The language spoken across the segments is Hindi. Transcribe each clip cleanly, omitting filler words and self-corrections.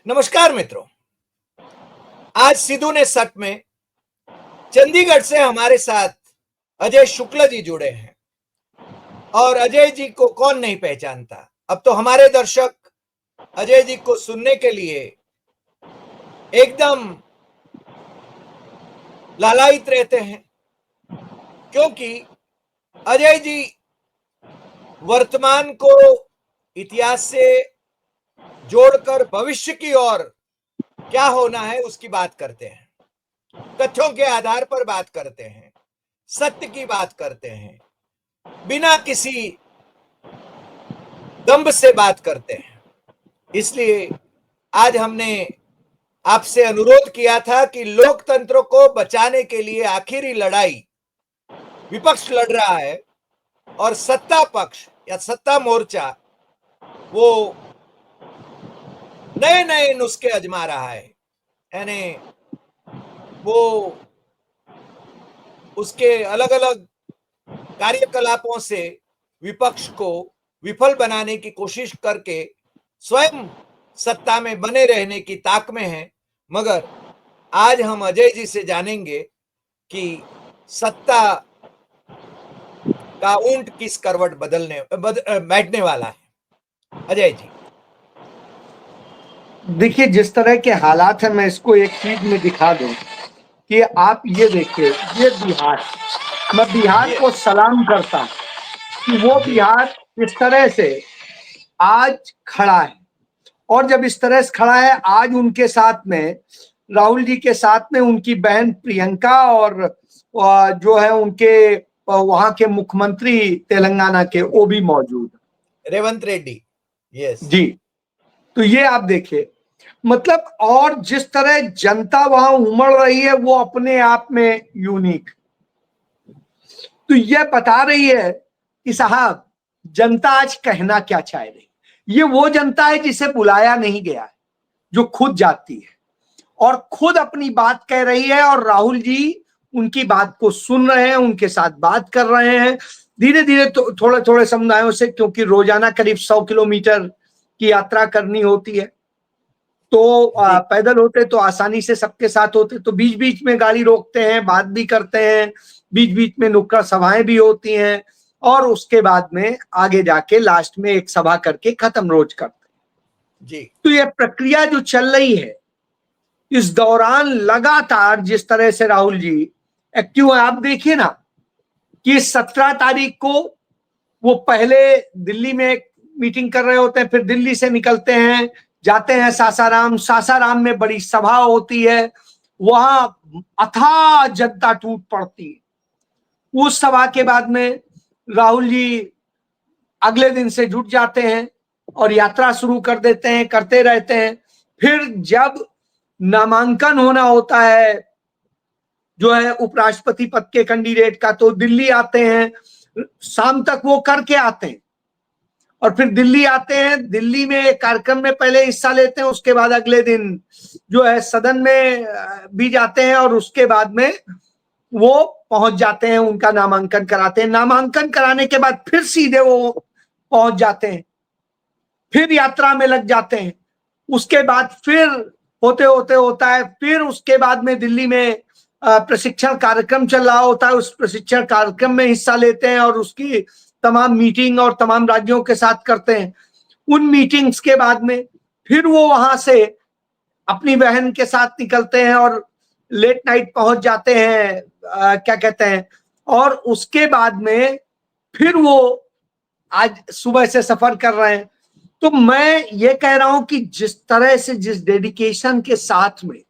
नमस्कार मित्रों। आज सिद्धू ने सट में चंडीगढ़ से हमारे साथ अजय शुक्ल जी जुड़े हैं और अजय जी को कौन नहीं पहचानता। अब तो हमारे दर्शक अजय जी को सुनने के लिए एकदम लालायित रहते हैं, क्योंकि अजय जी वर्तमान को इतिहास से जोड़कर भविष्य की ओर क्या होना है उसकी बात करते हैं, तथ्यों के आधार पर बात करते हैं, सत्य की बात करते हैं, बिना किसी दंभ से बात करते हैं। इसलिए आज हमने आपसे अनुरोध किया था कि लोकतंत्र को बचाने के लिए आखिरी लड़ाई विपक्ष लड़ रहा है और सत्ता पक्ष या सत्ता मोर्चा वो नए नए नुस्खे आजमा रहा है। यानी वो उसके अलग अलग कार्यकलापों से विपक्ष को विफल बनाने की कोशिश करके स्वयं सत्ता में बने रहने की ताक में है। मगर आज हम अजय जी से जानेंगे कि सत्ता का ऊंट किस करवट बैठने वाला है। अजय जी देखिए, जिस तरह के हालात है, मैं इसको एक चीज में दिखा दूं कि आप ये देखिए, ये बिहार, मैं बिहार को सलाम करता हूं कि वो बिहार इस तरह से आज खड़ा है। और जब इस तरह से खड़ा है, आज उनके साथ में, राहुल जी के साथ में उनकी बहन प्रियंका और जो है उनके वहां के मुख्यमंत्री तेलंगाना के, वो भी मौजूद है, रेवंत रेड्डी। यस जी। तो ये आप देखिए, मतलब, और जिस तरह जनता वहां उमड़ रही है वो अपने आप में यूनिक। तो यह बता रही है कि साहब, जनता आज कहना क्या चाह रही। ये वो जनता है जिसे बुलाया नहीं गया है, जो खुद जाती है और खुद अपनी बात कह रही है, और राहुल जी उनकी बात को सुन रहे हैं, उनके साथ बात कर रहे हैं धीरे धीरे, तो थोड़े थोड़े समुदायों से, क्योंकि रोजाना करीब 100 किलोमीटर की यात्रा करनी होती है। तो पैदल होते तो आसानी से सबके साथ होते, तो बीच बीच में गाड़ी रोकते हैं, बात भी करते हैं, बीच बीच में नुक्कड़ सभाएं भी होती हैं, और उसके बाद में आगे जाके लास्ट में एक सभा करके खत्म रोज करते हैं जी। तो ये प्रक्रिया जो चल रही है, इस दौरान लगातार जिस तरह से राहुल जी एक्टिव है, आप देखिए ना कि 17 तारीख को वो पहले दिल्ली में एक मीटिंग कर रहे होते हैं, फिर दिल्ली से निकलते हैं, जाते हैं सासाराम, सासाराम में बड़ी सभा होती है, वहां अथाह जनता टूट पड़ती है। उस सभा के बाद में राहुल जी अगले दिन से जुट जाते हैं और यात्रा शुरू कर देते हैं, करते रहते हैं। फिर जब नामांकन होना होता है जो है उपराष्ट्रपति पद के कैंडिडेट का, तो दिल्ली आते हैं, शाम तक वो करके आते हैं, और फिर दिल्ली आते हैं, दिल्ली में एक कार्यक्रम में पहले हिस्सा लेते हैं, उसके बाद अगले दिन जो है सदन में भी जाते हैं, और उसके बाद में वो पहुंच जाते हैं, उनका नामांकन कराते हैं। नामांकन कराने के बाद फिर सीधे वो पहुंच जाते हैं, फिर यात्रा में लग जाते हैं। उसके बाद फिर होते होते होता है, फिर उसके बाद में दिल्ली में प्रशिक्षण कार्यक्रम चल रहा होता है, उस प्रशिक्षण कार्यक्रम में हिस्सा लेते हैं और उसकी तमाम मीटिंग और तमाम राज्यों के साथ करते हैं। उन मीटिंग्स के बाद में फिर वो वहां से अपनी बहन के साथ निकलते हैं और लेट नाइट पहुंच जाते हैं, क्या कहते हैं, और उसके बाद में फिर वो आज सुबह से सफर कर रहे हैं। तो मैं ये कह रहा हूं कि जिस तरह से, जिस डेडिकेशन के साथ में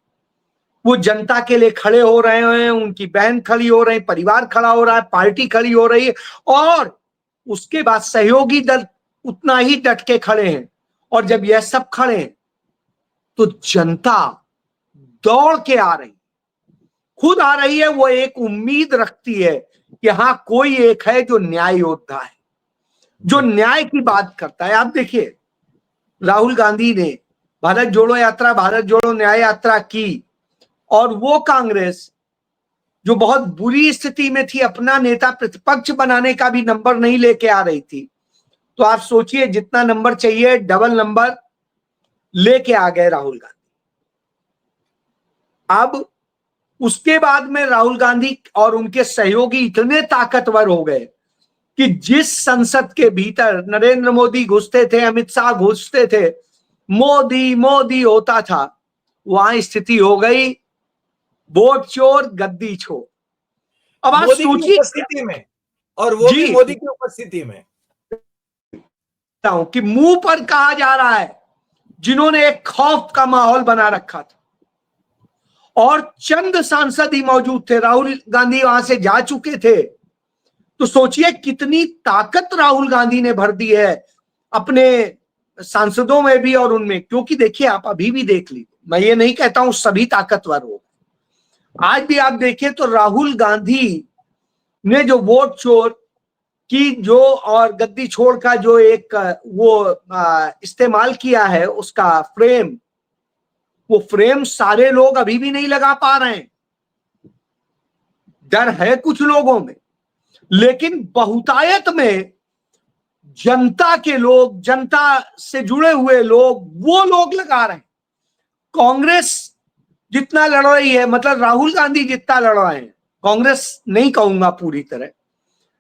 वो जनता के लिए खड़े हो रहे हैं, उनकी बहन खड़ी हो रही, परिवार खड़ा हो रहा है, पार्टी खड़ी हो रही है, और उसके बाद सहयोगी दल उतना ही डट के खड़े हैं। और जब यह सब खड़े हैं तो जनता दौड़ के आ रही, खुद आ रही है। वो एक उम्मीद रखती है कि हाँ, कोई एक है जो न्याय योद्धा है, जो न्याय की बात करता है। आप देखिए, राहुल गांधी ने भारत जोड़ो यात्रा, भारत जोड़ो न्याय यात्रा की, और वो कांग्रेस जो बहुत बुरी स्थिति में थी, अपना नेता प्रतिपक्ष बनाने का भी नंबर नहीं लेके आ रही थी। तो आप सोचिए, जितना नंबर चाहिए डबल नंबर लेके आ गए राहुल गांधी। अब उसके बाद में राहुल गांधी और उनके सहयोगी इतने ताकतवर हो गए कि जिस संसद के भीतर नरेंद्र मोदी घुसते थे, अमित शाह घुसते थे, मोदी मोदी होता था, वहां स्थिति हो गई वोट चोर गद्दी चोर। अब आप मोदी की सोचिए उपस्थिति में, और वो भी जी मोदी की उपस्थिति में। कि मुंह पर कहा जा रहा है जिन्होंने एक खौफ का माहौल बना रखा था, और चंद सांसद ही मौजूद थे, राहुल गांधी वहां से जा चुके थे। तो सोचिए कितनी ताकत राहुल गांधी ने भर दी है अपने सांसदों में भी और उनमें। क्योंकि देखिए आप अभी भी देख लीजिए, मैं ये नहीं कहता हूं सभी ताकतवर हो, आज भी आप देखिए तो राहुल गांधी ने जो वोट चोर की जो और गद्दी छोड़ का जो एक वो इस्तेमाल किया है उसका फ्रेम, वो फ्रेम सारे लोग अभी भी नहीं लगा पा रहे हैं। डर है कुछ लोगों में, लेकिन बहुतायत में जनता के लोग, जनता से जुड़े हुए लोग, वो लोग लगा रहे हैं। कांग्रेस जितना लड़ रही है, मतलब राहुल गांधी जितना लड़ रहे हैं, कांग्रेस नहीं कहूंगा पूरी तरह,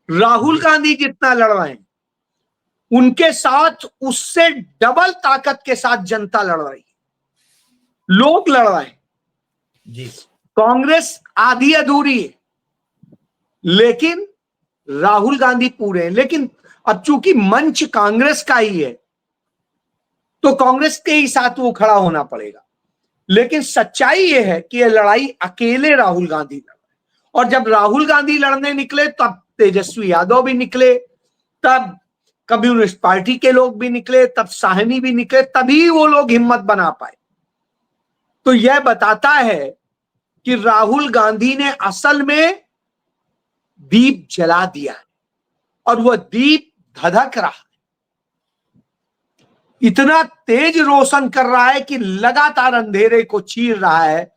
राहुल गांधी जितना लड़ रहे हैं उनके साथ उससे डबल ताकत के साथ जनता लड़ रही है, लोग लड़ रहे हैं जी। कांग्रेस आधी अधूरी है, लेकिन राहुल गांधी पूरे हैं। लेकिन अब चूंकि मंच कांग्रेस का ही है तो कांग्रेस के ही साथ वो खड़ा होना पड़ेगा। लेकिन सच्चाई ये है कि ये लड़ाई अकेले राहुल गांधी लड़ रहे, और जब राहुल गांधी लड़ने निकले तब तेजस्वी यादव भी निकले, तब कम्युनिस्ट पार्टी के लोग भी निकले, तब साहनी भी निकले, तभी वो लोग हिम्मत बना पाए। तो यह बताता है कि राहुल गांधी ने असल में दीप जला दिया है, और वह दीप धधक रहा है, इतना तेज रोशन कर रहा है कि लगातार अंधेरे को चीर रहा है।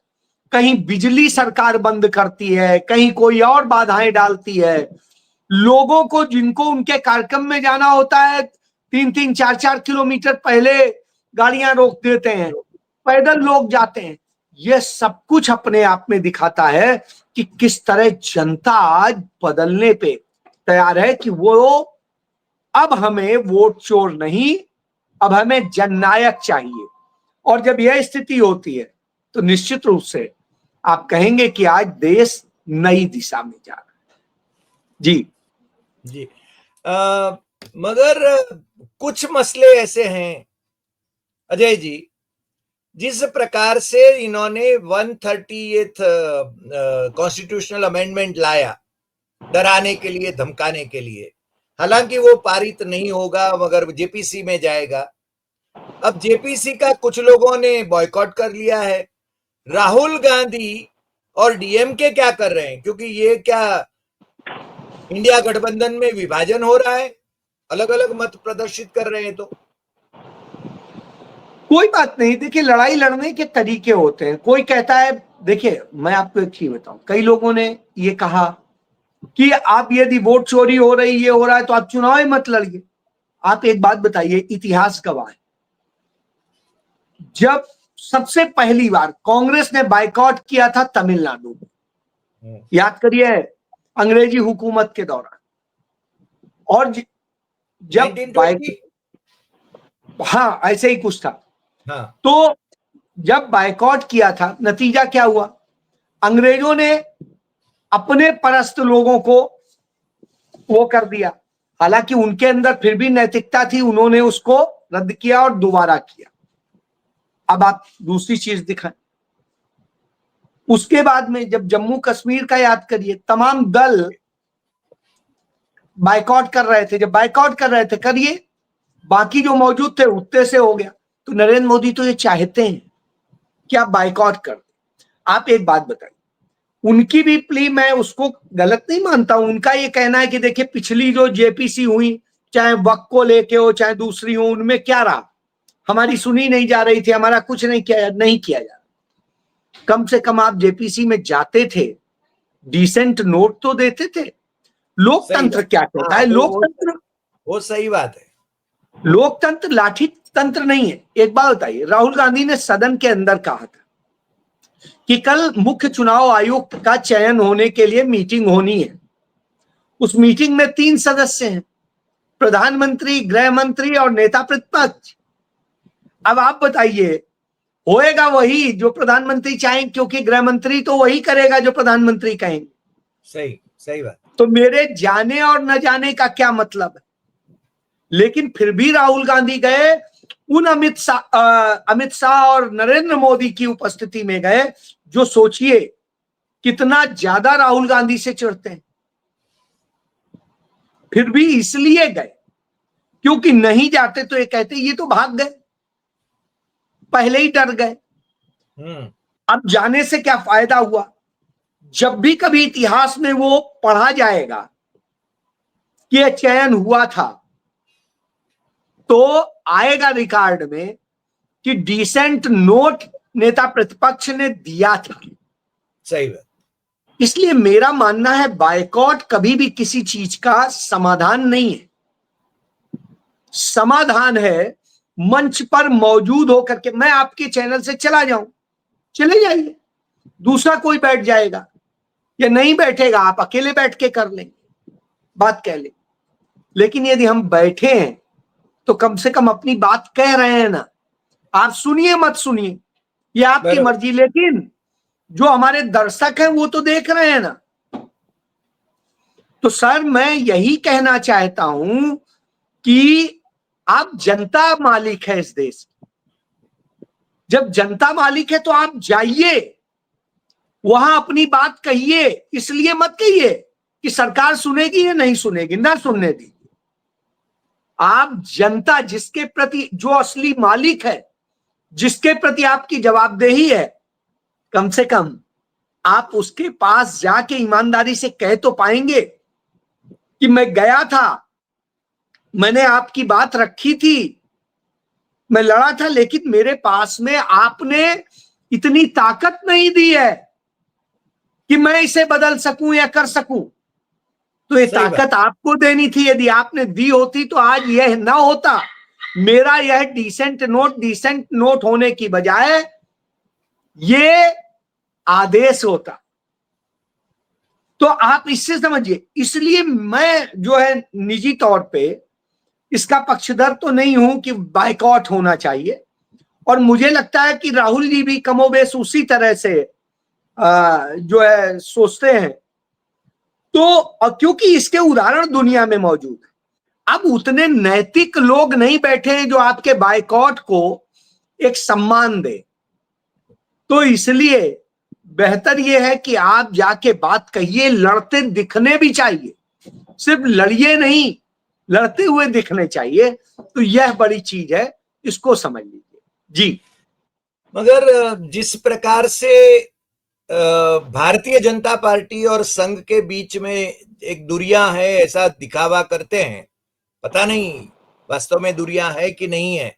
कहीं बिजली सरकार बंद करती है, कहीं कोई और बाधाएं डालती है। लोगों को जिनको उनके कार्यक्रम में जाना होता है 3-3, 4-4 किलोमीटर पहले गाड़ियां रोक देते हैं, पैदल लोग जाते हैं। यह सब कुछ अपने आप में दिखाता है कि किस तरह जनता आज बदलने पे तैयार है कि वो अब हमें वोट चोर नहीं, अब हमें जननायक चाहिए। और जब यह स्थिति होती है तो निश्चित रूप से आप कहेंगे कि आज देश नई दिशा में जा रहा है। जी जी। मगर कुछ मसले ऐसे हैं अजय जी, जिस प्रकार से इन्होंने 130th कॉन्स्टिट्यूशनल अमेंडमेंट लाया डराने के लिए, धमकाने के लिए, हालांकि वो पारित नहीं होगा मगर जेपीसी में जाएगा। अब जेपीसी का कुछ लोगों ने बॉयकॉट कर लिया है। राहुल गांधी और डीएमके क्या कर रहे हैं? क्योंकि ये क्या इंडिया गठबंधन में विभाजन हो रहा है, अलग अलग मत प्रदर्शित कर रहे हैं। तो कोई बात नहीं, देखिए लड़ाई लड़ने के तरीके होते हैं। कोई कहता है, देखिए मैं आपको एक चीज बताऊं, कई लोगों ने ये कहा कि आप यदि वोट चोरी हो रही, ये हो रहा है तो आप चुनाव ही मत लड़िए। आप एक बात बताइए, इतिहास गवाह है, जब सबसे पहली बार कांग्रेस ने बाइकआउट किया था तमिलनाडु में, याद करिए, अंग्रेजी हुकूमत के दौरान, और जब 1920, हाँ ऐसे ही कुछ था। हाँ। तो जब बाइकआउट किया था, नतीजा क्या हुआ? अंग्रेजों ने अपने परस्त लोगों को वो कर दिया, हालांकि उनके अंदर फिर भी नैतिकता थी, उन्होंने उसको रद्द किया और दोबारा किया। अब आप दूसरी चीज दिखाएं, उसके बाद में जब जम्मू कश्मीर का याद करिए, तमाम दल बाइकआउट कर रहे थे, जब बाइकआउट कर रहे थे करिए, बाकी जो मौजूद थे उतने से हो गया। तो नरेंद्र मोदी तो ये चाहते हैं कि आप बाइकआउट कर दें। आप एक बात बताइए, उनकी भी प्ली मैं उसको गलत नहीं मानता हूं, उनका ये कहना है कि देखिए पिछली जो जेपीसी हुई, चाहे वक्त को लेके हो चाहे दूसरी हो, उनमें क्या रहा, हमारी सुनी नहीं जा रही थी, हमारा कुछ नहीं किया जा रहा। कम से कम आप जेपीसी में जाते थे, डिसेंट नोट तो देते थे। लोकतंत्र क्या कहता है? लोकतंत्र, वो सही बात है। लोकतंत्र लाठी तंत्र नहीं है। एक बात बताइए, राहुल गांधी ने सदन के अंदर कहा था कि कल मुख्य चुनाव आयुक्त का चयन होने के लिए मीटिंग होनी है। उस मीटिंग में 3 सदस्य हैं, प्रधानमंत्री, गृह मंत्री और नेता प्रतिपक्ष। अब आप बताइए, होएगा वही जो प्रधानमंत्री चाहेंगे, क्योंकि गृह मंत्री तो वही करेगा जो प्रधानमंत्री कहेंगे। सही सही बात। तो मेरे जाने और न जाने का क्या मतलब है? लेकिन फिर भी राहुल गांधी गए, उन अमित शाह और नरेंद्र मोदी की उपस्थिति में गए, जो सोचिए कितना ज्यादा राहुल गांधी से चिढ़ते हैं। फिर भी इसलिए गए क्योंकि नहीं जाते तो ये कहते ये तो भाग गए, पहले ही डर गए। अब जाने से क्या फायदा हुआ? जब भी कभी इतिहास में वो पढ़ा जाएगा कि यह चयन हुआ था, तो आएगा रिकॉर्ड में कि डिसेंट नोट नेता प्रतिपक्ष ने दिया था। सही बात। इसलिए मेरा मानना है बायकॉट कभी भी किसी चीज का समाधान नहीं है। समाधान है मंच पर मौजूद होकर के, मैं आपके चैनल से चला जाऊं, चले जाइए, दूसरा कोई बैठ जाएगा या नहीं बैठेगा, आप अकेले बैठ के कर लेंगे, बात कह ले। लेकिन यदि हम बैठे हैं तो कम से कम अपनी बात कह रहे हैं ना। आप सुनिए मत सुनिए, ये आपकी मर्जी, लेकिन जो हमारे दर्शक हैं वो तो देख रहे हैं ना। तो सर मैं यही कहना चाहता हूं कि आप जनता मालिक है इस देश की। जब जनता मालिक है तो आप जाइए, वहां अपनी बात कहिए। इसलिए मत कहिए कि सरकार सुनेगी या नहीं सुनेगी, ना सुनने दीजिए। आप जनता, जिसके प्रति, जो असली मालिक है, जिसके प्रति आपकी जवाबदेही है, कम से कम आप उसके पास जाके ईमानदारी से कह तो पाएंगे कि मैं गया था, मैंने आपकी बात रखी थी, मैं लड़ा था, लेकिन मेरे पास में आपने इतनी ताकत नहीं दी है कि मैं इसे बदल सकूं या कर सकूं। तो ये ताकत आपको देनी थी। यदि आपने दी होती तो आज यह ना होता। मेरा यह डिसेंट नोट होने की बजाय ये आदेश होता। तो आप इससे समझिए। इसलिए मैं जो है निजी तौर पे इसका पक्षधर तो नहीं हूं कि बायकॉट होना चाहिए, और मुझे लगता है कि राहुल जी भी कमोबेश उसी तरह से जो है सोचते हैं। तो क्योंकि इसके उदाहरण दुनिया में मौजूद है। अब उतने नैतिक लोग नहीं बैठे हैं जो आपके बायकॉट को एक सम्मान दे। तो इसलिए बेहतर यह है कि आप जाके बात कहिए, लड़ते दिखने भी चाहिए, सिर्फ लड़िए नहीं, लड़ते हुए दिखने चाहिए। तो यह बड़ी चीज है, इसको समझ लीजिए जी। मगर जिस प्रकार से भारतीय जनता पार्टी और संघ के बीच में एक दूरियां है, ऐसा दिखावा करते हैं, पता नहीं वास्तव में दूरियां है कि नहीं है।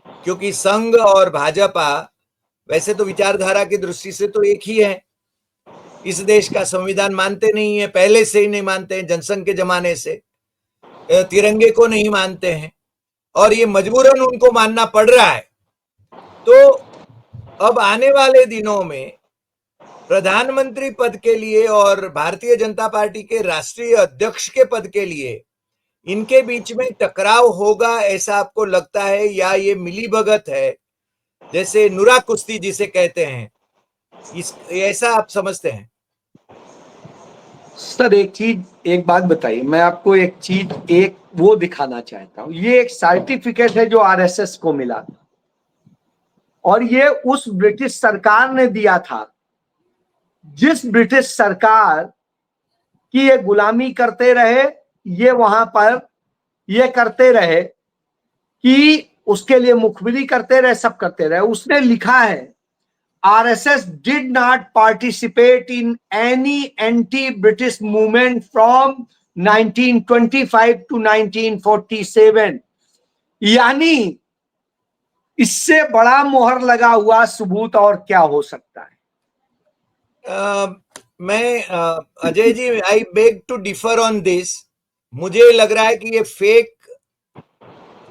क्योंकि संघ और भाजपा वैसे तो विचारधारा की दृष्टि से तो एक ही है। इस देश का संविधान मानते नहीं है, पहले से ही नहीं मानते हैं, जनसंघ के जमाने से तिरंगे को नहीं मानते हैं, और ये मजबूरन उनको मानना पड़ रहा है। तो अब आने वाले दिनों में प्रधानमंत्री पद के लिए और भारतीय जनता पार्टी के राष्ट्रीय अध्यक्ष के पद के लिए इनके बीच में टकराव होगा, ऐसा आपको लगता है, या ये मिलीभगत है, जैसे नुरा कुश्ती जिसे कहते हैं, ऐसा आप समझते हैं? सर एक बात बताइए, मैं आपको एक वो दिखाना चाहता हूं। ये एक सर्टिफिकेट है जो आरएसएस को मिला था, और ये उस ब्रिटिश सरकार ने दिया था जिस ब्रिटिश सरकार की ये गुलामी करते रहे, ये वहां पर ये करते रहे कि उसके लिए मुखबिरी करते रहे, सब करते रहे। उसने लिखा है RSS did not participate in any anti-British movement from 1925 to 1947। यानी इससे बड़ा मोहर लगा हुआ सबूत और क्या हो सकता है? मैं Ajay ji, I beg to differ on this. मुझे लग रहा है कि ये फेक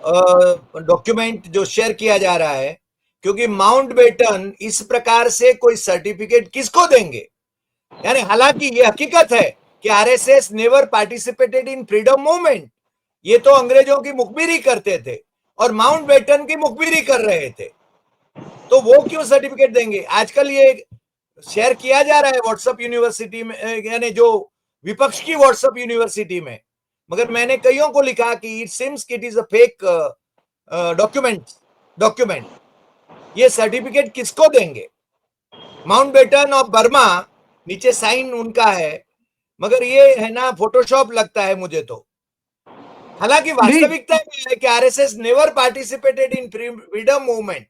डॉक्यूमेंट जो शेयर किया जा रहा है, क्योंकि माउंटबेटन इस प्रकार से कोई सर्टिफिकेट किसको देंगे? यानी हालांकि ये हकीकत है कि RSS never participated in freedom movement, ये तो अंग्रेजों की मुखबिरी करते थे और माउंटबेटन की मुखबिरी कर रहे थे, तो वो क्यों सर्टिफिकेट देंगे? आजकल ये शेयर किया जा रहा है व्हाट्सएप यूनिवर्सिटी में, यानी जो विपक्ष की व्हाट्सएप यूनिवर्सिटी में, मगर मैंने कईयों को लिखा कि it seems it is a fake document. ये सर्टिफिकेट किसको देंगे? माउंटबेटन ऑफ बर्मा, नीचे साइन उनका है, मगर ये है ना फोटोशॉप लगता है मुझे तो। हालांकि नहीं वास्तविकता ये है कि RSS never participated in freedom movement,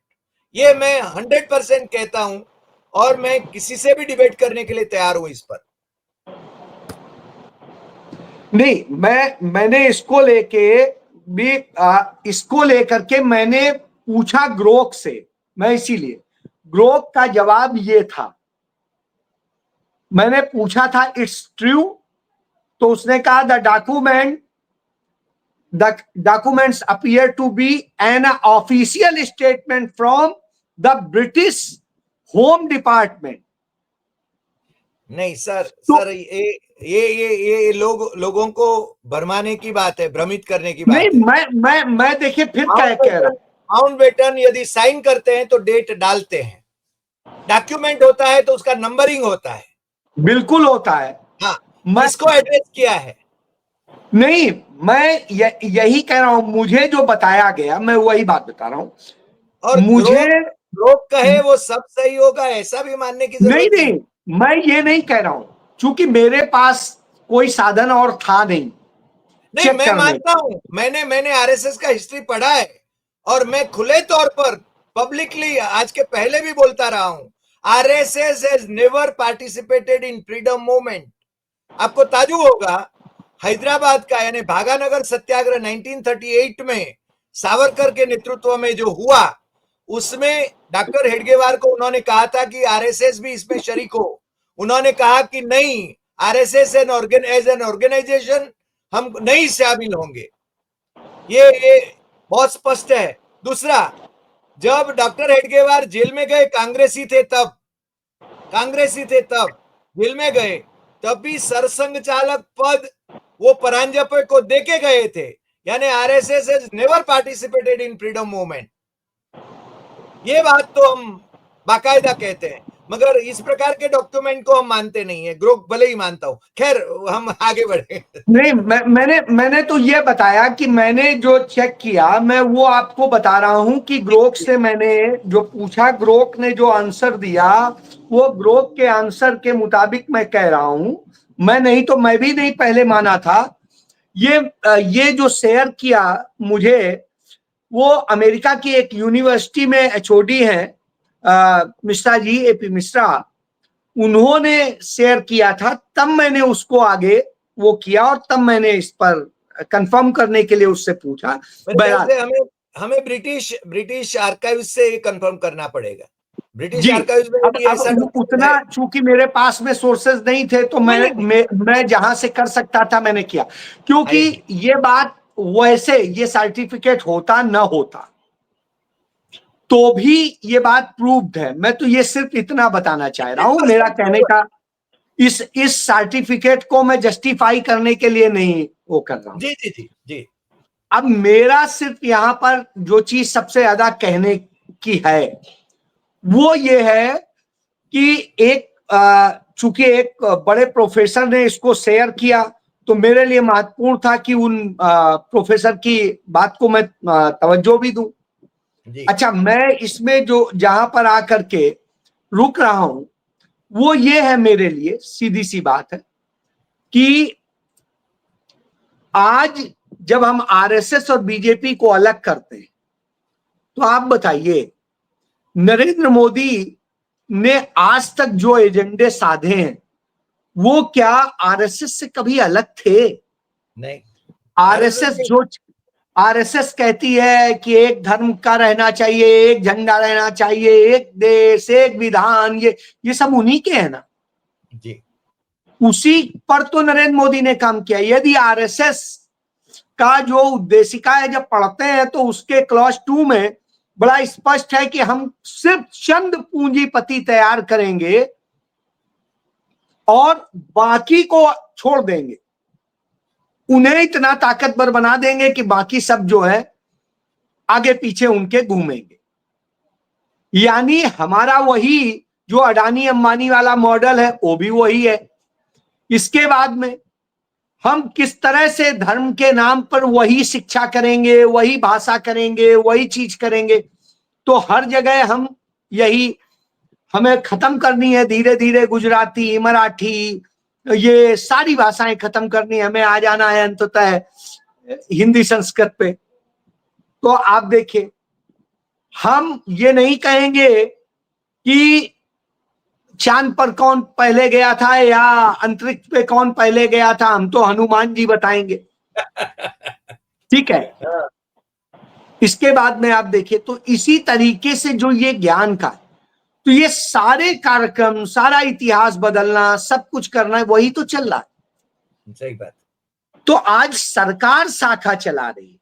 ये मैं 100% कहता हूं और मैं किसी से भी डिबेट करने के लिए तैयार हूं इस पर। नहीं, मैंने इसको लेके भी इसको लेकर के मैंने पूछा ग्रोक से, मैं इसीलिए ग्रोक का जवाब ये था, मैंने पूछा था इट्स ट्रू, तो उसने कहा the documents appear to be an official statement from the British home department. नहीं सर, तो सर ये लोगों को भरमाने की बात है, भ्रमित करने की नहीं, बात है। मैं देखिए फिर क्या कह रहा हूं, माउंटबेटन यदि साइन करते हैं तो डेट डालते हैं, डॉक्यूमेंट होता है तो उसका नंबरिंग होता है। बिल्कुल होता है। हाँ, मैं किसको एड्रेस किया है? नहीं, मैं यही कह रहा हूं, मुझे जो बताया गया मैं वही बात बता रहा हूं। और मुझे ग्रोक कहे वो सब सही होगा, ऐसा भी मानने की नहीं जरूरत नहीं। नहीं, मैं ये नहीं कह रहा हूं, क्योंकि मेरे पास कोई साधन और था नहीं नहीं, चेक मैं करने। मानता हूं, मैंने आरएसएस का हिस्ट्री पढ़ा है और मैं खुले तौर पर पब्लिकली आज के पहले भी बोलता रहा हूं, RSS has never participated in freedom movement. आपको ताजुब होगा, हैदराबाद का यानी भागानगर सत्याग्रह 1938 में सावरकर के नेतृत्व में जो हुआ, उसमें डॉक्टर हेडगेवार को उन्होंने कहा था कि आरएसएस भी इसमें शरीक हो। उन्होंने कहा कि नहीं, आरएसएस एज एन ऑर्गेनाइजेशन हम नहीं शामिल होंगे। ये बहुत स्पष्ट है। दूसरा, जब डॉक्टर हेडगेवार जेल में गए, कांग्रेसी थे तब जेल में गए, तब भी सरसंघ चालक पद वो परांजपे को देके गए थे। यानी RSS has never participated in freedom movement, ये बात तो हम बाकायदा कहते हैं, मगर इस प्रकार के डॉक्यूमेंट को हम मानते नहीं है। ग्रोक भले ही मानता हूं, खैर हम आगे बढ़े। नहीं, मैंने तो ये बताया कि मैंने जो चेक किया, मैं वो आपको बता रहा हूं कि ग्रोक से मैंने जो पूछा, ग्रोक ने जो आंसर दिया, वो ग्रोक के आंसर के मुताबिक मैं कह रहा हूं। मैं भी नहीं पहले माना था। ये जो शेयर किया मुझे, वो अमेरिका की एक यूनिवर्सिटी में एचओडी हैं मिश्रा जी, एपी मिश्रा, उन्होंने शेयर किया था, तब मैंने उसको आगे वो किया और तब मैंने इस पर कंफर्म करने के लिए उससे पूछा। मेरे ख्याल बहरहाल से हमें ब्रिटिश आर्काइव से कंफर्म करना पड़ेगा। ब्रिटिश जी, आर्काइव में यदि अब ऐसा डॉक्यूमेंट उतना है। चूंकि मेरे पास में सोर्सेज नहीं थे, तो नहीं नहीं नहीं, मैं जहां से कर सकता था मैंने किया, क्योंकि आई ये बात वैसे ये सर्टिफिकेट होता न होता तो भी ये बात प्रूव्ड है। मैं तो ये सिर्फ इतना बताना चाह रहा हूं, मेरा 100% कहने का इस सर्टिफिकेट को मैं जस्टिफाई करने के लिए नहीं वो कर रहा हूं। जी जी जी जी। अब मेरा सिर्फ यहां पर जो चीज सबसे ज्यादा कहने की है वो ये है कि चूंकि एक बड़े प्रोफेसर ने इसको शेयर किया, तो मेरे लिए महत्वपूर्ण था कि उन प्रोफेसर की बात को मैं तवज्जो भी दूं। जी अच्छा, मैं इसमें जो जहां पर आकर के रुक रहा हूं वो ये है, मेरे लिए सीधी सी बात है कि आज जब हम आरएसएस और बीजेपी को अलग करते हैं, तो आप बताइए, नरेंद्र मोदी ने आज तक जो एजेंडे साधे हैं वो क्या आरएसएस से कभी अलग थे? नहीं, आरएसएस जो आरएसएस कहती है कि एक धर्म का रहना चाहिए, एक झंडा रहना चाहिए, एक देश, एक विधान, ये सब उन्हीं के है ना। जी उसी पर तो नरेंद्र मोदी ने काम किया। यदि आरएसएस का जो उद्देशिका है जब पढ़ते हैं तो उसके क्लॉज 2 में बड़ा स्पष्ट है कि हम सिर्फ चंद पूंजीपति तैयार करेंगे और बाकी को छोड़ देंगे, उन्हें इतना ताकतवर बना देंगे कि बाकी सब जो है आगे पीछे उनके घूमेंगे। यानी हमारा वही जो अडानी अंबानी वाला मॉडल है वो भी वही है। इसके बाद में हम किस तरह से धर्म के नाम पर वही शिक्षा करेंगे, वही भाषा करेंगे, वही चीज करेंगे। तो हर जगह हम यही हमें खत्म करनी है धीरे धीरे, गुजराती, मराठी, ये सारी भाषाएं खत्म करनी है, हमें आ जाना है अंततः हिंदी संस्कृत पे। तो आप देखिए, हम ये नहीं कहेंगे कि चांद पर कौन पहले गया था या अंतरिक्ष पे कौन पहले गया था, हम तो हनुमान जी बताएंगे। ठीक है। इसके बाद में आप देखिए तो इसी तरीके से जो ये ज्ञान का, तो ये सारे कार्यक्रम, सारा इतिहास बदलना, सब कुछ करना है, वही तो चल रहा है। सही बात। तो आज सरकार शाखा चला रही है,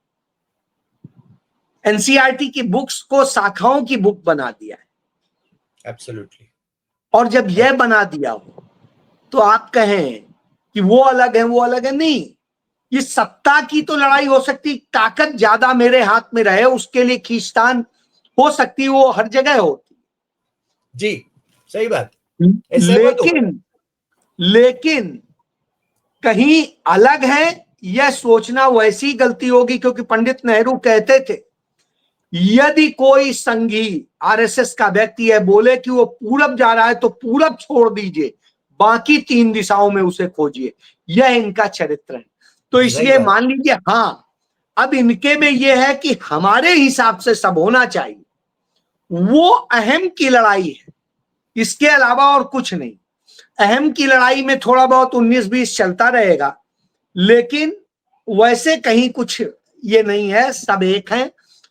एनसीईआरटी की बुक्स को शाखाओं की बुक बना दिया है। एब्सोल्युटली। और जब यह बना दिया हो तो आप कहें कि वो अलग है, वो अलग है, नहीं। ये सत्ता की तो लड़ाई हो सकती, ताकत ज्यादा मेरे हाथ में रहे उसके लिए खींचतान हो सकती, वो हर जगह होती। जी सही बात। लेकिन कहीं अलग है, यह सोचना वैसी गलती होगी, क्योंकि पंडित नेहरू कहते थे यदि कोई संघी आरएसएस का व्यक्ति है बोले कि वो पूरब जा रहा है तो पूरब छोड़ दीजिए, बाकी 3 दिशाओं में उसे खोजिए। यह इनका चरित्र है। तो इसलिए मान लीजिए, हाँ, अब इनके में यह है कि हमारे हिसाब से सब होना चाहिए, वो अहम की लड़ाई है, इसके अलावा और कुछ नहीं। अहम की लड़ाई में थोड़ा बहुत 19-20 चलता रहेगा, लेकिन वैसे कहीं कुछ ये नहीं है, सब एक है,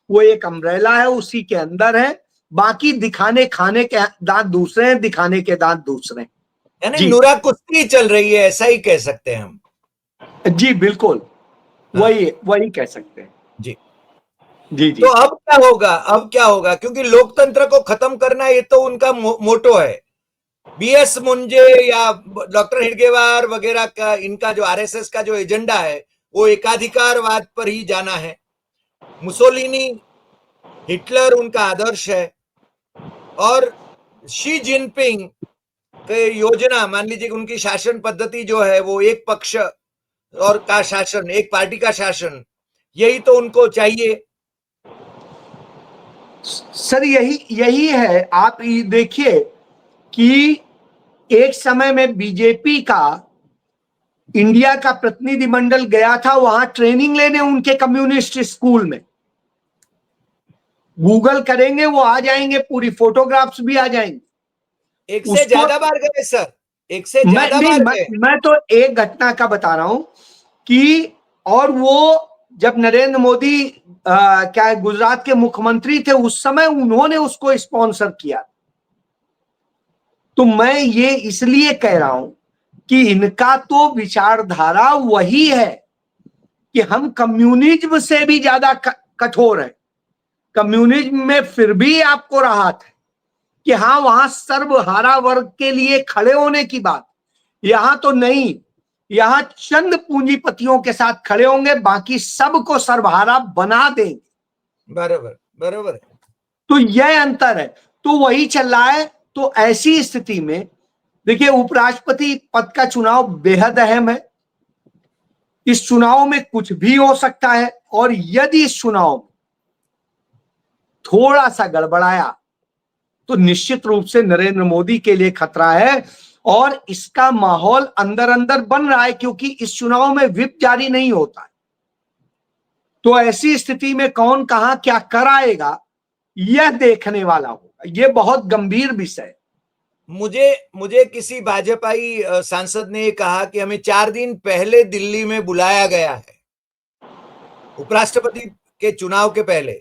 वो एक अम्ब्रेला है, उसी के अंदर है। बाकी दिखाने खाने के दांत दूसरे हैं, दिखाने के दांत दूसरे हैं। यानी नूरा कुश्ती चल रही है, ऐसा ही कह सकते हैं हम। जी बिल्कुल, वही कह सकते हैं। जी जी जी। तो अब क्या होगा, अब क्या होगा, क्योंकि लोकतंत्र को खत्म करना ये तो उनका मोटो है। बीएस मुंजे या डॉक्टर हेडगेवार वगैरह का, इनका जो आरएसएस का जो एजेंडा है वो एकाधिकारवाद पर ही जाना है। मुसोलिनी, हिटलर उनका आदर्श है, और शी जिनपिंग के योजना, मान लीजिए उनकी शासन पद्धति जो है वो एक पक्ष और का शासन, एक पार्टी का शासन, यही तो उनको चाहिए। सर यही है। आप देखिए कि एक समय में बीजेपी का इंडिया का प्रतिनिधिमंडल गया था वहां ट्रेनिंग लेने उनके कम्युनिस्ट स्कूल में। गूगल करेंगे वो आ जाएंगे, पूरी फोटोग्राफ्स भी आ जाएंगे। एक से ज्यादा बार गए सर, एक से ज्यादा बार गए। मैं तो एक घटना का बता रहा हूं कि, और वो जब नरेंद्र मोदी क्या गुजरात के मुख्यमंत्री थे उस समय उन्होंने उसको स्पॉन्सर किया। तो मैं ये इसलिए कह रहा हूं कि इनका तो विचारधारा वही है कि हम कम्युनिज्म से भी ज्यादा कठोर है। कम्युनिज्म में फिर भी आपको राहत है कि हाँ, वहां सर्वहारा वर्ग के लिए खड़े होने की बात, यहां तो नहीं। यहां चंद पूंजीपतियों के साथ खड़े होंगे, बाकी सबको सर्वहारा बना देंगे। बराबर बराबर है। तो यह अंतर है, तो वही चल रहा है। तो ऐसी स्थिति में देखिए, उपराष्ट्रपति पद का चुनाव बेहद अहम है। इस चुनाव में कुछ भी हो सकता है, और यदि इस चुनाव में थोड़ा सा गड़बड़ाया तो निश्चित रूप से नरेंद्र मोदी के लिए खतरा है। और इसका माहौल अंदर अंदर बन रहा है, क्योंकि इस चुनाव में व्हिप जारी नहीं होता है। तो ऐसी स्थिति में कौन कहां क्या कराएगा, यह देखने वाला होगा। यह बहुत गंभीर विषय है। मुझे किसी भाजपाई सांसद ने कहा कि हमें 4 दिन पहले दिल्ली में बुलाया गया है, उपराष्ट्रपति के चुनाव के पहले।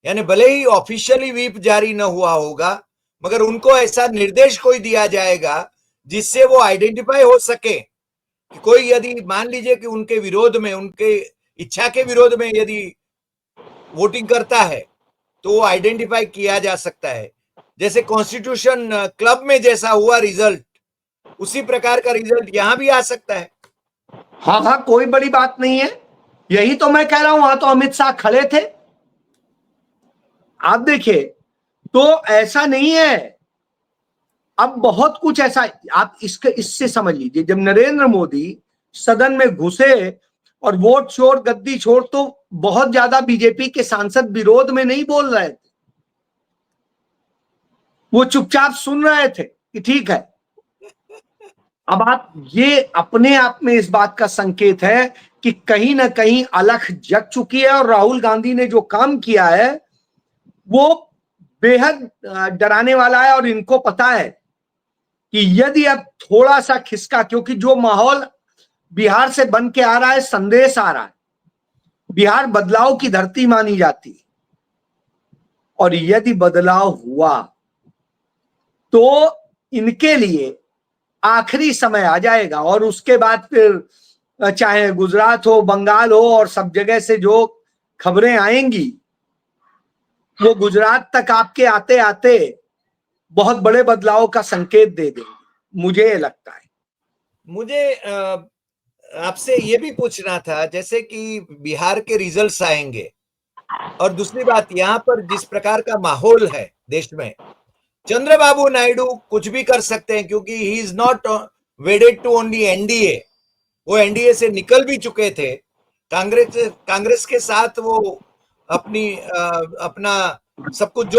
यानी भले ही ऑफिशियली व्हिप जारी न हुआ होगा, मगर उनको ऐसा निर्देश कोई दिया जाएगा जिससे वो आइडेंटिफाई हो सके कि कोई, यदि मान लीजिए कि उनके विरोध में, उनके इच्छा के विरोध में यदि वोटिंग करता है तो वो आइडेंटिफाई किया जा सकता है। जैसे कॉन्स्टिट्यूशन क्लब में जैसा हुआ रिजल्ट, उसी प्रकार का रिजल्ट यहां भी आ सकता है। हाँ हाँ, कोई बड़ी बात नहीं है, यही तो मैं कह रहा हूं, वहां तो अमित शाह खड़े थे। आप देखिए, तो ऐसा नहीं है, अब बहुत कुछ ऐसा, आप इससे समझ लीजिए, जब नरेंद्र मोदी सदन में घुसे और वोट छोड़ गद्दी छोड़, तो बहुत ज्यादा बीजेपी के सांसद विरोध में नहीं बोल रहे थे, वो चुपचाप सुन रहे थे कि ठीक है। अब आप ये अपने आप में इस बात का संकेत है कि कहीं ना कहीं अलख जग चुकी है, और राहुल गांधी ने जो काम किया है वो बेहद डराने वाला है। और इनको पता है कि यदि अब थोड़ा सा खिसका, क्योंकि जो माहौल बिहार से बन के आ रहा है, संदेश आ रहा है, बिहार बदलाव की धरती मानी जाती है, और यदि बदलाव हुआ तो इनके लिए आखिरी समय आ जाएगा। और उसके बाद फिर चाहे गुजरात हो, बंगाल हो, और सब जगह से जो खबरें आएंगी वो गुजरात तक आपके आते आते बहुत बड़े बदलाव का संकेत दे देंगे, मुझे ये लगता है। मुझे आपसे ये भी पूछना था, जैसे कि बिहार के रिजल्ट्स आएंगे, और दूसरी बात यहाँ पर जिस प्रकार का माहौल है देश में, चंद्रबाबू नायडू कुछ भी कर सकते हैं, क्योंकि he is not wedded to only NDA, वो एनडीए से निकल भी चुके थे। कांग्रेस के साथ वो अपना सब कुछ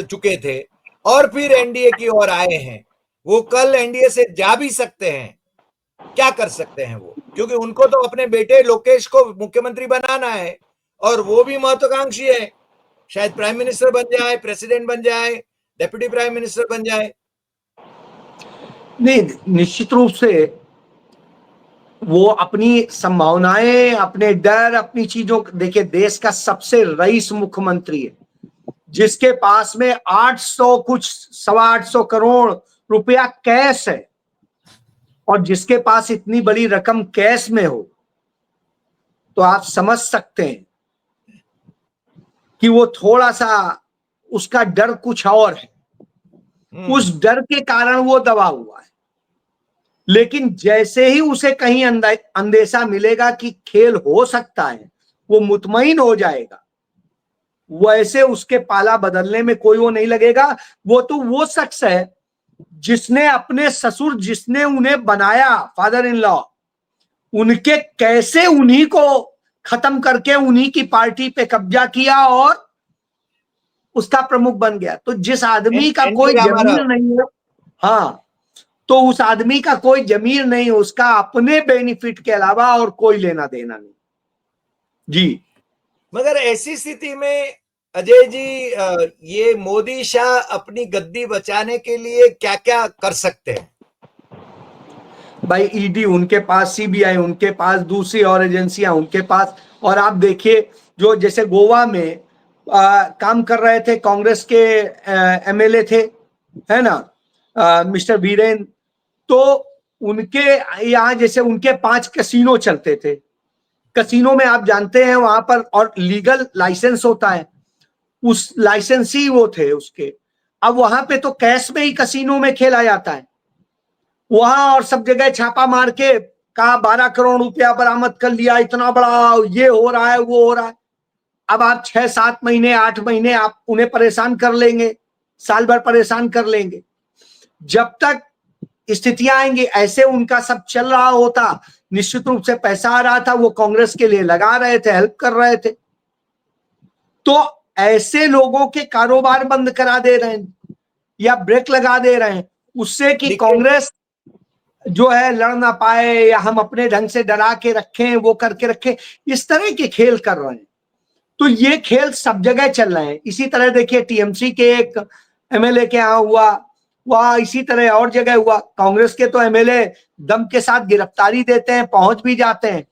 चुके थे, और फिर एनडीए की ओर आए हैं। वो कल एनडीए से जा भी सकते हैं। क्या कर सकते हैं वो, क्योंकि उनको तो अपने बेटे लोकेश को मुख्यमंत्री बनाना है, और वो भी महत्वाकांक्षी है, शायद प्राइम मिनिस्टर बन जाए, प्रेसिडेंट बन जाए, डेप्यूटी प्राइम मिनिस्टर बन जाए। नहीं, निश्चित रूप से वो अपनी संभावनाएं, अपने डर, अपनी चीजों, देखिए देश का सबसे रईस मुख्यमंत्री है, जिसके पास में 800 कुछ 825 करोड़ रुपया कैश है, और जिसके पास इतनी बड़ी रकम कैश में हो, तो आप समझ सकते हैं कि वो थोड़ा सा, उसका डर कुछ और है, उस डर के कारण वो दबा हुआ है। लेकिन जैसे ही उसे कहीं अंदेशा मिलेगा कि खेल हो सकता है, वो मुतमईन हो जाएगा, वैसे उसके पाला बदलने में कोई वो नहीं लगेगा। वो तो वो शख्स है जिसने अपने ससुर, जिसने उन्हें बनाया, फादर इन लॉ, उनके कैसे उन्हीं को खत्म करके उन्हीं की पार्टी पे कब्जा किया और उसका प्रमुख बन गया। तो जिस आदमी का कोई जमीर नहीं है, हाँ, तो उस आदमी का कोई जमीर नहीं, उसका अपने बेनिफिट के अलावा और कोई लेना देना नहीं जी। मगर ऐसी स्थिति में अजय जी, ये मोदी शाह अपनी गद्दी बचाने के लिए क्या क्या कर सकते हैं? भाई ईडी उनके पास, सीबीआई उनके पास, दूसरी और एजेंसियां उनके पास। और आप देखिए, जो जैसे गोवा में काम कर रहे थे कांग्रेस के एमएलए थे, है ना, मिस्टर वीरेन, तो उनके यहाँ जैसे उनके 5 कैसीनो चलते थे। कैसीनो में आप जानते हैं वहां पर और लीगल लाइसेंस होता है, उस लाइसेंसी वो थे उसके। अब वहां पे तो कैश में ही कैसीनो में खेला जाता है वहां, और सब जगह छापा मार के कहा 12 करोड़ रुपया बरामद कर लिया, इतना बड़ा ये हो रहा है, वो हो रहा है। अब आप 6-7 महीने 8 महीने आप उन्हें परेशान कर लेंगे, साल भर परेशान कर लेंगे, जब तक स्थितियां आएंगी। ऐसे उनका सब चल रहा होता, निश्चित रूप से पैसा आ रहा था, वो कांग्रेस के लिए लगा रहे थे, हेल्प कर रहे थे। तो ऐसे लोगों के कारोबार बंद करा दे रहे हैं या ब्रेक लगा दे रहे हैं, उससे कि कांग्रेस जो है लड़ ना पाए, या हम अपने ढंग से डरा के रखें, वो करके रखें, इस तरह के खेल कर रहे हैं। तो ये खेल सब जगह चल रहे हैं। इसी तरह देखिए टीएमसी के एक एमएलए के यहाँ हुआ, वहां इसी तरह और जगह हुआ। कांग्रेस के तो एमएलए दम के साथ गिरफ्तारी देते हैं, पहुंच भी जाते हैं,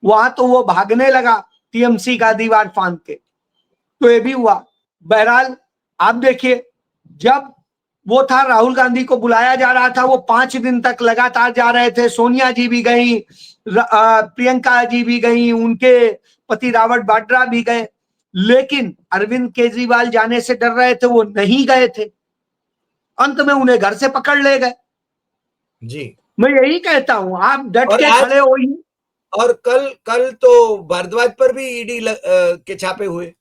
वहां तो वो भागने लगा टीएमसी का दीवार फांद के, तो ये भी हुआ। बहरहाल आप देखिए, जब वो था, राहुल गांधी को बुलाया जा रहा था, वो 5 दिन तक लगातार जा रहे थे। सोनिया जी भी गई, प्रियंका जी भी गई, उनके पति रॉबर्ट वाड्रा भी गए, लेकिन अरविंद केजरीवाल जाने से डर रहे थे, वो नहीं गए थे। अंत में उन्हें घर से पकड़ ले गए। जी। मैं यही कहता हूं, आप डट और के आज खड़े हो ही। और कल कल तो भारद्वाज पर भी ईडी के छापे हुए।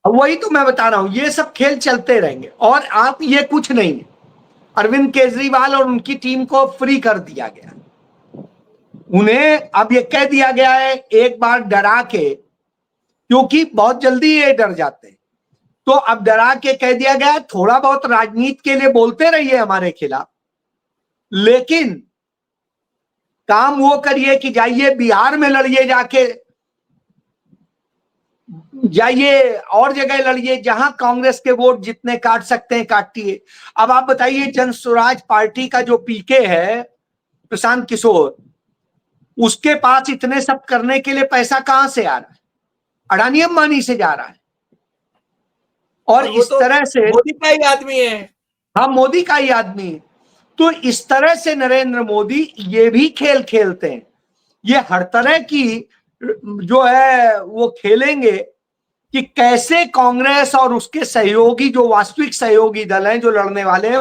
वही तो मैं बता रहा हूं, ये सब खेल चलते रहेंगे और आप ये कुछ नहीं है। अरविंद केजरीवाल और उनकी टीम को फ्री कर दिया गया। उन्हें अब ये कह दिया गया है एक बार डरा के, क्योंकि बहुत जल्दी ये डर जाते हैं, तो अब डरा के कह दिया गया थोड़ा बहुत राजनीति के लिए बोलते रहिए हमारे खिलाफ, लेकिन काम वो करिए कि जाइए बिहार में लड़िए, जाके जाइए और जगह लड़िए जहां कांग्रेस के वोट जितने काट सकते हैं काटिए। अब आप बताइए, जन स्वराज पार्टी का जो पीके है प्रशांत किशोर, उसके पास इतने सब करने के लिए पैसा कहां से आ रहा है? अडानी अंबानी से जा रहा है। और वो इस तो तरह से, मोदी का ही आदमी है। हाँ, मोदी का ही आदमी है। तो इस तरह से नरेंद्र मोदी ये भी खेल खेलते हैं। ये हर तरह की जो है वो खेलेंगे कि कैसे कांग्रेस और उसके सहयोगी, जो वास्तविक सहयोगी दल हैं जो लड़ने वाले हैं,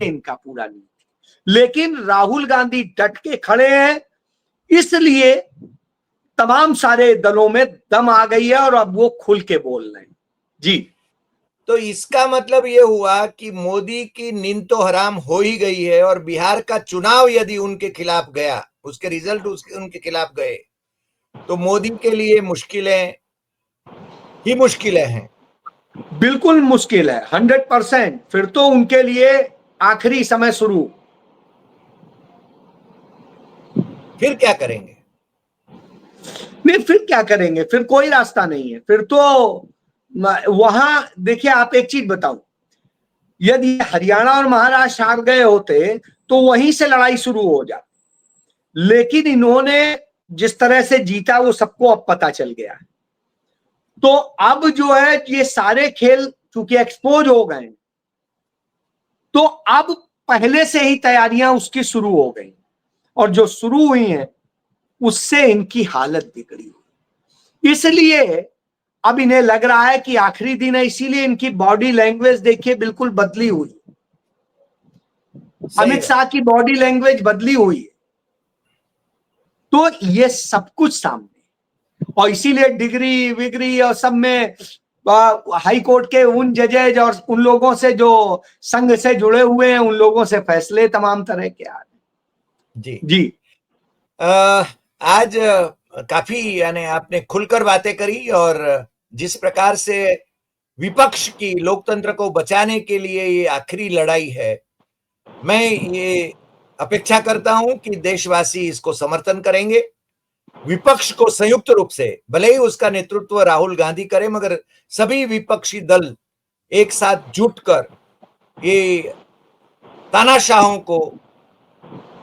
इनका पूरा नहीं। लेकिन राहुल गांधी डट के खड़े हैं, इसलिए तमाम सारे दलों में दम आ गई है और अब वो खुल के बोल रहे हैं। जी। तो इसका मतलब ये हुआ कि मोदी की नींद तो हराम हो ही गई है, और बिहार का चुनाव यदि उनके खिलाफ गया, उसके रिजल्ट उनके खिलाफ गए, तो मोदी के लिए मुश्किलें ही मुश्किलें हैं। बिल्कुल मुश्किल है, 100%। फिर तो उनके लिए आखिरी समय शुरू। फिर क्या करेंगे? नहीं, फिर क्या करेंगे? फिर कोई रास्ता नहीं है। फिर तो वहां देखिए, आप एक चीज बताऊं, यदि हरियाणा और महाराष्ट्र हार गए होते तो वहीं से लड़ाई शुरू हो जाती, लेकिन इन्होंने जिस तरह से जीता वो सबको अब पता चल गया है। तो अब जो है ये सारे खेल चूंकि एक्सपोज हो गए, तो अब पहले से ही तैयारियां उसकी शुरू हो गई, और जो शुरू हुई हैं उससे इनकी हालत बिगड़ी हुई। इसलिए अब इन्हें लग रहा है कि आखिरी दिन है, इसीलिए इनकी बॉडी लैंग्वेज देखिए बिल्कुल बदली हुई। अमित शाह की बॉडी लैंग्वेज बदली हुई है। तो ये सब कुछ सामने, और इसीलिए डिग्री विग्री और सब में हाई कोर्ट के उन जजेज और उन लोगों से जो संघ से जुड़े हुए हैं, उन लोगों से फैसले तमाम तरह के आ रहे। जी जी। आज काफी यानी आपने खुलकर बातें करी, और जिस प्रकार से विपक्ष की लोकतंत्र को बचाने के लिए ये आखिरी लड़ाई है, मैं ये अपेक्षा करता हूं कि देशवासी इसको समर्थन करेंगे। विपक्ष को संयुक्त रूप से, भले ही उसका नेतृत्व राहुल गांधी करे, मगर सभी विपक्षी दल एक साथ जुटकर ये तानाशाहों को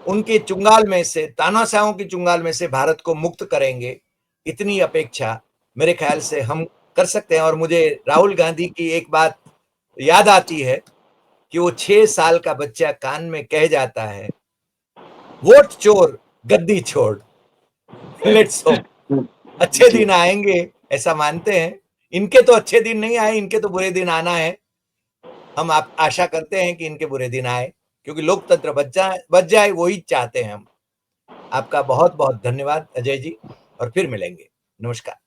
उनके चुंगाल में से, तानाशाहों की चुंगाल में से भारत को मुक्त करेंगे। इतनी अपेक्षा मेरे ख्याल से हम कर सकते हैं। और मुझे राहुल गांधी की एक बात याद आती है कि वो 6 साल का बच्चा कान में कह जाता है, वोट चोर गद्दी छोड़। लेट्स होप अच्छे दिन आएंगे, ऐसा मानते हैं। इनके तो अच्छे दिन नहीं आए, इनके तो बुरे दिन आना है। हम आप आशा करते हैं कि इनके बुरे दिन आए, क्योंकि लोकतंत्र बच जाए वही चाहते हैं हम। आपका बहुत बहुत धन्यवाद अजय जी, और फिर मिलेंगे। नमस्कार।